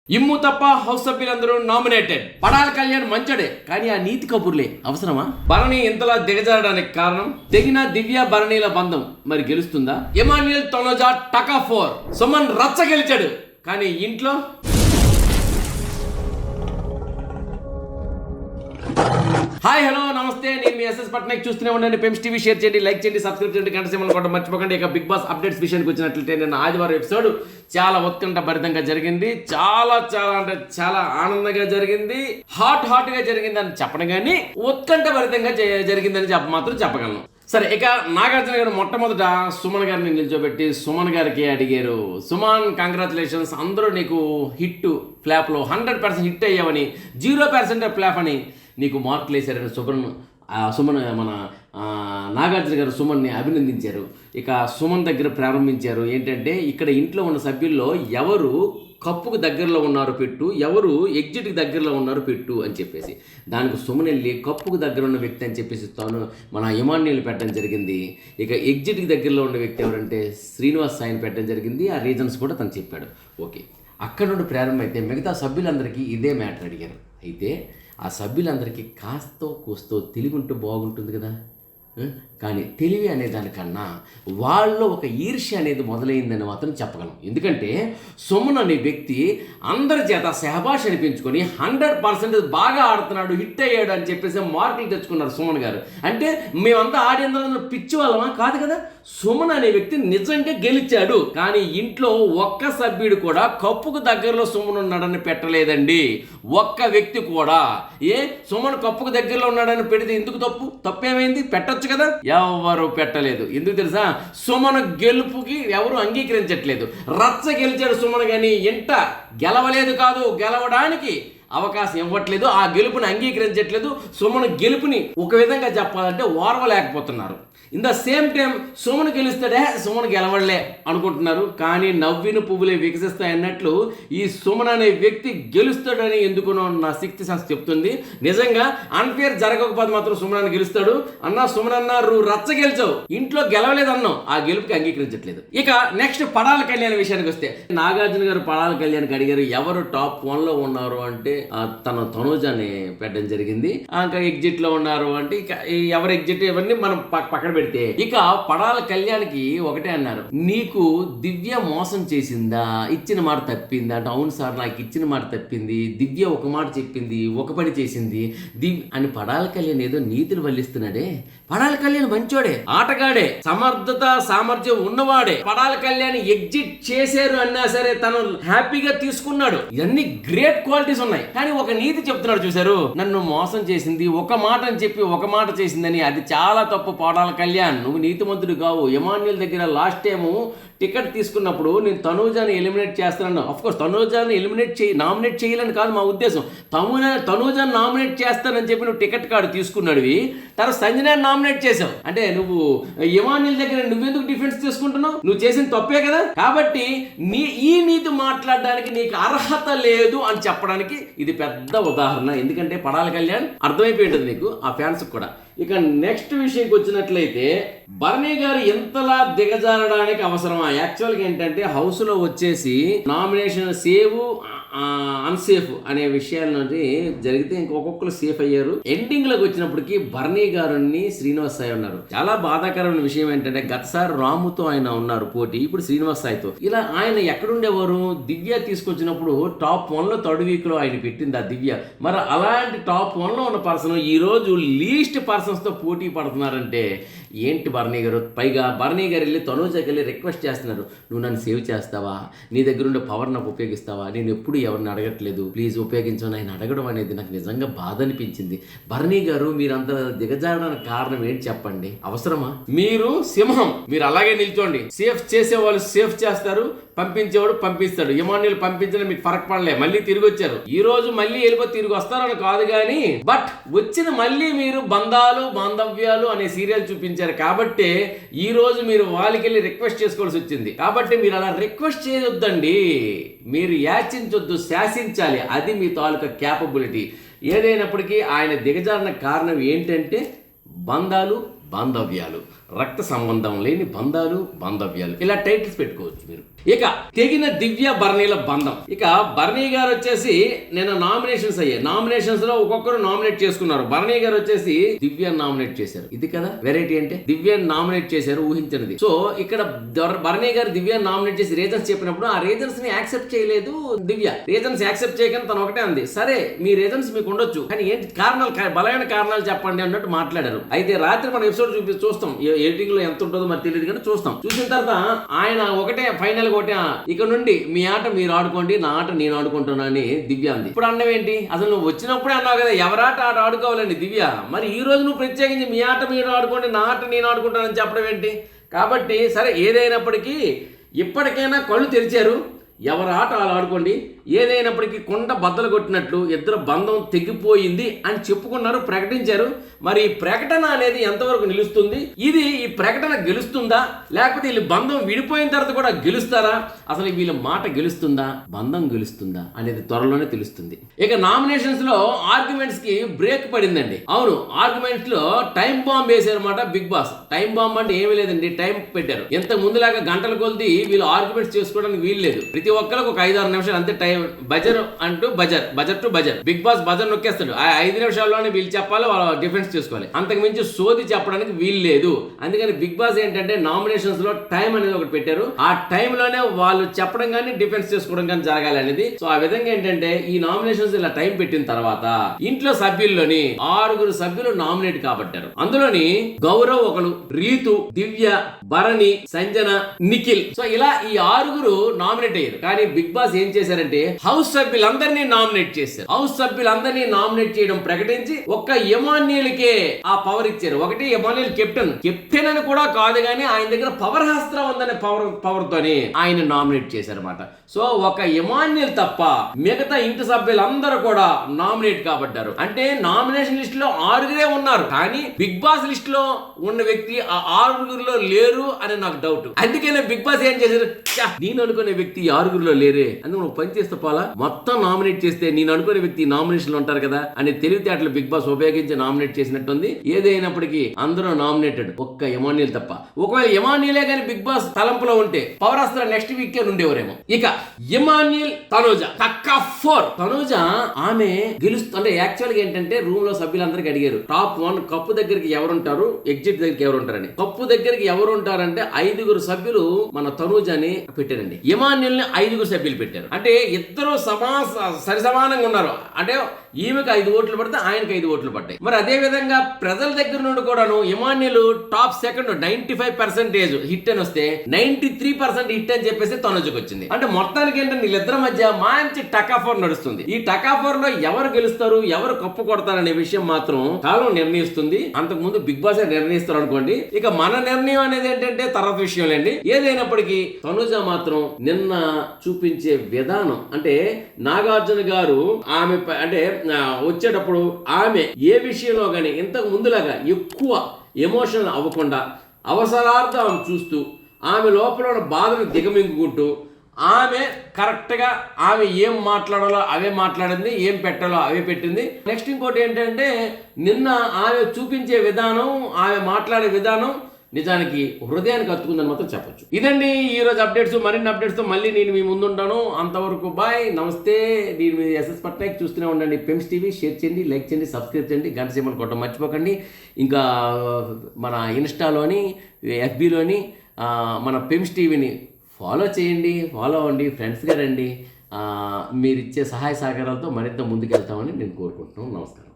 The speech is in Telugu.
ఇమ్ము తప్ప హౌస్ సభ్యులందరూ నామినేటెడ్. పడాల కళ్యాణ్ మంచోడే, కానీ ఆ నీతి కబుర్లే అవసరమా? భరణి ఇంతలా దిగజారడానికి కారణం తెగిన దివ్య భరణిల బంధం. మరి గెలుస్తుందా? ఎమాన్యుయల్ తనోజా టకా 4. సుమన్ రచ్చ గెలిచాడు, కానీ ఇంట్లో హాయ్ హలో నమస్తే, నేను మీ ఎస్ఎస్ పట్నాయక్. చూస్తూనే ఉండండి పెమ్స్ టీవీ. షేర్ చేయండి, లైక్ చేయండి, సబ్స్క్రైబ్ చేయండి, గంట సింబల్ కొట్టడం మర్చిపోకండి. ఇక బిగ్ బాస్ అప్డేట్స్ విషయానికి వచ్చినట్లయితే నిన్న ఆదివారం ఎపిసోడ్ చాలా ఉత్కంఠ భరితంగా జరిగింది. చాలా అంటే చాలా ఆనందంగా జరిగింది. హాట్ గా జరిగింది అని చెప్పడం కానీ ఉత్కంఠ భరితంగా జరిగిందని మాత్రం చెప్పగలను. సరే, ఇక నాగార్జున గారు మొట్టమొదట సుమన్ గారిని నిల్చోబెట్టి సుమన్ గారికి అడిగారు, సుమన్ కంగ్రాచులేషన్స్, అందరూ నీకు హిట్ ఫ్లాప్లో 100% హిట్ అయ్యావని, 0% ఫ్లాప్ అని నీకు మార్కులు వేశారని సుమన్ మన నాగార్జున గారు సుమన్ని అభినందించారు. ఇక సుమన్ దగ్గర ప్రారంభించారు ఏంటంటే, ఇక్కడ ఇంట్లో ఉన్న సభ్యుల్లో ఎవరు కప్పుకు దగ్గరలో ఉన్నారు పెట్టు, ఎవరు ఎగ్జిట్కి దగ్గరలో ఉన్నారు పెట్టు అని చెప్పేసి, దానికి సుమన్ వెళ్ళి కప్పుకు దగ్గర ఉన్న వ్యక్తి అని చెప్పేసి తాను మన ఎమాన్యుయల్ పెట్టడం జరిగింది. ఇక ఎగ్జిట్కి దగ్గరలో ఉన్న వ్యక్తి ఎవరంటే శ్రీనివాస్ సాయిని పెట్టడం జరిగింది. ఆ రీజన్స్ కూడా తను చెప్పాడు. ఓకే, అక్కడ నుండి ప్రారంభమైతే మిగతా సభ్యులందరికీ ఇదే మ్యాటర్ అడిగారు. అయితే ఆ సభ్యులందరికీ కాస్తో కూస్తో తెలివి ఉంటే బాగుంటుంది కదా, కానీ తెలివి అనే దానికన్నా వాళ్ళలో ఒక ఈర్ష్య అనేది మొదలైందని మాత్రం చెప్పగలం. ఎందుకంటే సుమన్ అనే వ్యక్తి అందరి చేత శహబాష్ అనిపించుకొని 100% బాగా ఆడుతున్నాడు, హిట్ అయ్యాడు అని చెప్పేసి మార్కులు తెచ్చుకున్నారు సుమన్ గారు. అంటే మేమంతా ఆడేందులో పిచ్చి వాళ్ళమా? కాదు కదా. సుమన్ అనే వ్యక్తి నిజంగా గెలిచాడు, కానీ ఇంట్లో ఒక్క సభ్యుడు కూడా కప్పుకు దగ్గరలో సుమన్ ఉన్నాడని పెట్టలేదండి. ఒక్క వ్యక్తి కూడా. సుమన్ కప్పుకు దగ్గరలో ఉన్నాడని పెడితే ఎందుకు తప్పేమైంది? పెట్టొచ్చు కదా. ఎవరు పెట్టలేదు. ఎందుకు తెలుసా? సుమన్ గెలుపుకి ఎవరు అంగీకరించట్లేదు. రచ్చ గెలిచాడు సుమన్, కానీ ఇంట గెలవలేదు కాదు, గెలవడానికి అవకాశం ఇవ్వట్లేదు. ఆ గెలుపుని అంగీకరించట్లేదు. సుమన్ గెలుపుని ఒక విధంగా చెప్పాలంటే ఓర్వలేకపోతున్నారు. In the same time Suman గెలుస్తాడే, సుమన్ గెలవడలే అనుకుంటున్నారు. కానీ నవ్విన పువ్వులే వికసిస్తాయి అన్నట్లు ఈ సుమన్ అనే వ్యక్తి గెలుస్తాడని ఎందుకునో నా శక్తి శాస్త్రం చెప్తుంది. నిజంగా అన్ఫేర్ జరగకపోతే మాత్రం సుమన్ అన్న గెలుస్తాడు. అన్నా సుమన్ అన్న రచ్చ గెలిచావు, ఇంట్లో గెలవలేదన్నావు, ఆ గెలుపుకి అంగీకరించట్లేదు. ఇక నెక్స్ట్ పడాల కళ్యాణ్ విషయానికి వస్తే, నాగార్జున గారు పడాల కళ్యాణ్కి అడిగారు ఎవరు టాప్ 1లో ఉన్నారు అంటే తనూజాని పెట్టడం జరిగింది. ఇంకా ఎగ్జిట్ లో ఉన్నారు అంటే ఇక ఎవరు ఎగ్జిట్ ఇవన్నీ మనం పక్కన పెడితే, ఇక పడాల కళ్యాణ్కి ఒకటే అన్నారు, నీకు దివ్య మోసం చేసిందా, ఇచ్చిన మాట తప్పిందా అంటే, అవును సార్ నాకు ఇచ్చిన మాట తప్పింది, దివ్య ఒక మాట చెప్పింది, ఒక పని చేసింది అని పడాల కళ్యాణ్ ఏదో నీతిని వల్లిస్తున్నాడే. పడాల కళ్యాణ్ మంచోడే, ఆటగాడే, సమర్థత సామర్థ్యం ఉన్నవాడే. పడాల కళ్యాణ్ ఎగ్జిట్ చేశారు అన్నా సరే తను హ్యాపీగా తీసుకున్నాడు. ఇవన్నీ గ్రేట్ క్వాలిటీస్ ఉన్నాయి. కానీ ఒక నీతి చెప్తున్నాడు చూశారు, నన్ను మోసం చేసింది, ఒక మాట అని చెప్పి ఒక మాట చేసిందని, అది చాలా తప్పు. పడాల కళ్యాణ్ నువ్వు నీతిమంతుడు కావు. ఎమాన్యుయల్ దగ్గర లాస్ట్ టైము టికెట్ తీసుకున్నప్పుడు నేను తనూజాని ఎలిమినేట్ చేస్తాను. అఫ్కోర్స్ తనూజాని నామినేట్ చేయాలని కాదు మా ఉద్దేశం. తనూజాని నామినేట్ చేస్తానని చెప్పి నువ్వు టికెట్ కార్డు తీసుకున్నాడువి, తర్వాత సంజనాన్ని నామినేట్ చేసావు. అంటే నువ్వు ఎమాన్యుయల్ దగ్గర నువ్వెందుకు డిఫెన్స్ తీసుకుంటున్నావు? నువ్వు చేసిన తప్పే కదా. కాబట్టి ఈ నీతి మాట్లాడడానికి నీకు అర్హత లేదు అని చెప్పడానికి ఇది పెద్ద ఉదాహరణ. ఎందుకంటే పడాల కళ్యాణ్ అర్థమైపోయి ఉంటుంది నీకు, ఆ ఫ్యాన్స్ కూడా. ఇక నెక్స్ట్ విషయంకి వచ్చినట్లయితే, భరణి గారు ఎంతలా దిగజారడానికి అవసరమా? యాక్చువల్గా ఏంటంటే హౌస్లో వచ్చేసి నామినేషన్ సేవ్ అన్సేఫ్ అనే విషయాల జరిగితే ఇంకొకరు సేఫ్ అయ్యారు. ఎండింగ్ లోకి వచ్చినప్పటికీ భరణి గారిని శ్రీనివాస్ సాయి ఉన్నారు. చాలా బాధాకరమైన విషయం ఏంటంటే, గతసారి రాముతో ఆయన ఉన్నారు పోటీ, ఇప్పుడు శ్రీనివాస్ సాయితో. ఇలా ఆయన ఎక్కడుండేవారు? దివ్య తీసుకొచ్చినప్పుడు టాప్ 1లో థర్డ్ వీక్ లో ఆయన పెట్టింది ఆ దివ్య. మరి అలాంటి టాప్ 1లో ఉన్న పర్సన్ ఈ రోజు లీస్ట్ పర్సన్స్ తో పోటీ పడుతున్నారంటే ఏంటి భరణి గారు? పైగా భరణి గారు వెళ్ళి తనూజకి వెళ్ళి రిక్వెస్ట్ చేస్తున్నారు, నువ్వు నన్ను సేవ్ చేస్తావా, నీ దగ్గర ఉండే పవర్ నాకు ఉపయోగిస్తావా, నేను ఎప్పుడు ఎవరిని అడగట్లేదు, ప్లీజ్ ఉపయోగించమని ఆయన అడగడం అనేది నాకు నిజంగా బాధ అనిపించింది. భరణి గారు మీరంత దిగజారడానికి కారణం ఏంటి చెప్పండి? అవసరమా? మీరు సింహం, మీరు అలాగే నిల్చోండి. సేఫ్ చేసేవాళ్ళు సేఫ్ చేస్తారు, పంపించేవాడు పంపిస్తాడు. ఎమాన్యుయల్ పంపించిన మీకు ఫరక్ పడలే, మళ్ళీ తిరిగి వచ్చారు. ఈ రోజు మళ్ళీ వెళ్ళిపోతే తిరిగి వస్తారని కాదు, కానీ బట్ వచ్చిన మళ్ళీ మీరు బంధాలు బాంధవ్యాలు అనే సీరియల్ చూపించారు కాబట్టి ఈ రోజు మీరు వాళ్ళకి వెళ్ళి రిక్వెస్ట్ చేసుకోవాల్సి వచ్చింది. కాబట్టి మీరు అలా రిక్వెస్ట్ చేయొద్దండి, మీరు యాచించొద్దు, శాసించాలి. అది మీ తాలూకా క్యాపబిలిటీ. ఏదైనప్పటికీ ఆయన దిగజారిన కారణం ఏంటంటే బంధాలు బాంధవ్యాలు, రక్త సంబంధం లేని బంధాలు, బాంధవ్యాలు, ఇలా టైటిల్స్ పెట్టుకోవచ్చు మీరు. ఇక తెగిన దివ్య భరణిల బంధం. ఇక భరణి గారు వచ్చేసి నేను నామినేషన్స్ అయ్యాయి. నామినేషన్స్ లో ఒక్కొక్కరు నామినేట్ చేసుకున్నారు. భరణి గారు వచ్చేసి దివ్య నామినేట్ చేశారు. ఇది కదా వెరైటీ అంటే, దివ్య నామినేట్ చేశారు, ఊహించినది. సో ఇక్కడ భరణి గారు దివ్య నామినేట్ చేసి రీజన్స్ చెప్పినప్పుడు ఆ రీజన్స్ ని యాక్సెప్ట్ చేయలేదు దివ్య. రీజన్స్ యాక్సెప్ట్ చేయకుండా తను ఒకటే అంది, సరే మీ రీజన్స్ మీకు ఉండొచ్చు కానీ ఏంటి కారణాలు, బలమైన కారణాలు చెప్పండి అన్నట్టు మాట్లాడారు. అయితే రాత్రి మనం ఎపిసోడ్ చూస్తాం, ఎడిటింగ్ లో ఎంత ఉంటుందో మరి తెలియదు కానీ చూస్తాం. చూసిన తర్వాత ఆయన ఒకటే ఫైనల్ ఒకటే, ఇక నుండి మీ ఆట మీరు ఆడుకోండి, నా ఆట నేను ఆడుకుంటున్నా అని దివ్య అంది. ఇప్పుడు అన్నం ఏంటి, అసలు నువ్వు వచ్చినప్పుడే అన్నావు కదా ఎవరాట ఆట ఆడుకోవాలండి దివ్య, మరి ఈ రోజు నువ్వు ప్రత్యేకించి మీ ఆట మీరు ఆడుకోండి, నా ఆట నేను ఆడుకుంటానని చెప్పడం ఏంటి? కాబట్టి సరే ఏదైనప్పటికీ ఇప్పటికైనా కళ్ళు తెరిచారు, ఎవరి ఆట వాళ్ళు ఆడుకోండి. ఏదైనప్పటికీ కొండ బద్దలు కొట్టినట్లు ఇద్దరు బంధం తెగిపోయింది అని చెప్పుకున్నారు, ప్రకటించారు. మరి ఈ ప్రకటన అనేది ఎంతవరకు నిలుస్తుంది, ఇది ఈ ప్రకటన గెలుస్తుందా లేకపోతే వీళ్ళు బంధం విడిపోయిన తర్వాత కూడా గెలుస్తారా, అసలు వీళ్ళ మాట గెలుస్తుందా బంధం గెలుస్తుందా అనేది త్వరలోనే తెలుస్తుంది. ఇక నామినేషన్స్ లో ఆర్గ్యుమెంట్స్ కి బ్రేక్ పడిందండి. అవును, ఆర్గ్యుమెంట్స్ లో టైం బాంబ్ వేసారన్నమాట బిగ్ బాస్. టైం బాంబ్ అంటే ఏమీ లేదండి, టైం పెట్టారు. ఎంత ముందులాగా గంటల కొద్ది వీళ్ళు ఆర్గ్యుమెంట్స్ చేసుకోవడానికి వీలు లేదు. ప్రతి ఒక్కరికి ఒక 5-6 నిమిషాలు అంతే టైం. బజర్ అంటూ buzzer to buzzer, Bigg Boss buzzer నొక్కేస్తాడు. ఆ 5 నిమిషాల్లోనే వీళ్ళు చెప్పాలి, వాళ్ళ డిఫెన్స్ చేసుకోవాలి. అంతకు మించి సోది చెప్పడానికి వీలు లేదు. అందుకని బిగ్ బాస్ ఏంటంటే నామినేషన్స్ లో టైం అనేది ఒకటి పెట్టారు. ఆ టైంలోనే వాళ్ళు చెప్పడం కానీ డిఫెన్స్ చేసుకోవడం కానీ జరగాలి అనేది. సో ఆ విధంగా ఏంటంటే ఈ నామినేషన్స్ ఇలా టైం పెట్టిన తర్వాత ఇంట్లో సభ్యుల్లోని 6 సభ్యులు నామినేట్ కాబట్టారు. అందులోని గౌరవ్ ఒకరు, రీతు, దివ్య, భరణి, సంజన, నిఖిల్. సో ఇలా ఈ 6 నామినేట్ అయ్యారు. కానీ బిగ్ బాస్ ఏం చేశారంటే హౌస్ సభ్యులందరినీ నామినేట్ చేశారు. హౌస్ సభ్యులందరినీ నామినేట్ చేయడం ప్రకటించి ఒక్క ఎమాన్యుయల్కే ఆ పవర్ ఇచ్చారు. ఒకటి ఎమాన్యుయల్ కెప్టెన్ అని కూడా కాదు కానీ ఆయన దగ్గర పవర్ హస్త్రం ఉందనే పవర్ తోని ఆయన నామినేట్ చేశారన్నమాట. సో ఒక ఎమాన్యుయల్ తప్ప మిగతా ఇంటి సభ్యులందరూ కూడా నామినేట్ కాబడ్డారు. అంటే నామినేషన్ లిస్ట్ లో 6 ఉన్నారు కానీ బిగ్ బాస్ లిస్ట్ లో ఉన్న వ్యక్తి ఆ 6 లేరు అని నాకు డౌట్. అందుకనే బిగ్ బాస్ ఏం చేశారు, నేను అనుకునే వ్యక్తి 6 లేరే అని నువ్వు పని చేస్తే పోలా, మొత్తం నామినేట్ చేస్తే నేను అనుకునే వ్యక్తి నామినేషన్ ఉంటారు కదా అని తెలివితేటలు బిగ్ బాస్ ఉపయోగించి నామినేట్ చేసినట్టుంది. ఏదైనప్పటికీ అందరూ నామినేటెడ్, ఒక్క ఎమాన్యుయల్ తప్ప. ఒకవేళ ఎమాన్యుయలే కానీ బిగ్ బాస్ తలంపులో ఉంటే పవర్ అస్త్ర నెక్స్ట్ వీక్ ఉండేవారేమో. ఇక ఎమాన్యుయల్, తనూజ పక్కా 4. తనూజ ఆమె గెలుస్తుంది. అంటే యాక్చువల్ గా ఏంటంటే రూమ్ లో సభ్యులందరికీ అడిగారు టాప్ 1 కప్పు దగ్గరికి ఎవరుంటారు, ఎగ్జిట్ దగ్గరికి ఎవరుంటారని. కప్పు దగ్గరికి ఎవరు ఉంటారంటే 5 సభ్యులు మన తనూజని పెట్టారండి. ఎమాన్యుయల్ ని 5 సభ్యులు పెట్టారు. అంటే ఇద్దరు సరి సమానంగా ఉన్నారు. అంటే ఈమెకు 5 ఓట్లు పడితే ఆయనకు 5 ఓట్లు పడ్డాయి. మరి అదే విధంగా ప్రజల దగ్గర నుండి కూడాను ఎమాన్యుయల్ టాప్ సెకండ్ 95% హిట్ అని వస్తే 93% హిట్ అని చెప్పేసి తనుజకు వచ్చింది. అంటే మొత్తానికి ఏంటంటే వీళ్ళిద్దరి మధ్య మంచి టకాఫోర్ నడుస్తుంది. ఈ టకాఫోర్ లో ఎవరు గెలుస్తారు, ఎవరు కప్పు కొడతారనే విషయం మాత్రం కాలం నిర్ణయిస్తుంది. అంతకు ముందు బిగ్ బాస్ నిర్ణయిస్తారు అనుకోండి. ఇక మన నిర్ణయం అనేది ఏంటంటే తర్వాత విషయంలేండి. ఏదైనప్పటికీ తనుజ మాత్రం నిన్న చూపించే విధానం, అంటే నాగార్జున గారు ఆమె అంటే వచ్చేటప్పుడు ఆమె ఏ విషయంలో కానీ ఇంతకు ముందులాగా ఎక్కువ ఎమోషనల్ అవ్వకుండా అవసరార్థం చూస్తూ ఆమె లోపల ఉన్న బాధను దిగమింగుకుంటూ ఆమె కరెక్ట్గా ఆమె ఏం మాట్లాడాలో అవే మాట్లాడింది, ఏం పెట్టాలో అవే పెట్టింది. నెక్స్ట్ ఇంకోటి ఏంటంటే నిన్న ఆమె చూపించే విధానం, ఆమె మాట్లాడే విధానం నిజానికి హృదయానికి హత్తుకుందని మాత్రం చెప్పొచ్చు. ఇదండి ఈరోజు అప్డేట్స్. మరిన్ని అప్డేట్స్తో మళ్ళీ నేను మీ ముందుంటాను. అంతవరకు బాయ్, నమస్తే. నేను మీ ఎస్ఎస్ పట్నాయక్. చూస్తూనే ఉండండి పెమ్స్ టీవీ. షేర్ చేయండి, లైక్ చేయండి, సబ్స్క్రైబ్ చేయండి, గంట సింబల్ కొట్టడం మర్చిపోకండి. ఇంకా మన ఇన్స్టాలోని, ఎఫ్బీలోని మన పెమ్స్ టీవీని ఫాలో చేయండి, ఫాలో అవ్వండి, ఫ్రెండ్స్గా రండి. మీరు ఇచ్చే సహాయ సహకారాలతో మరింత ముందుకెళ్తామని నేను కోరుకుంటున్నాను. నమస్కారం.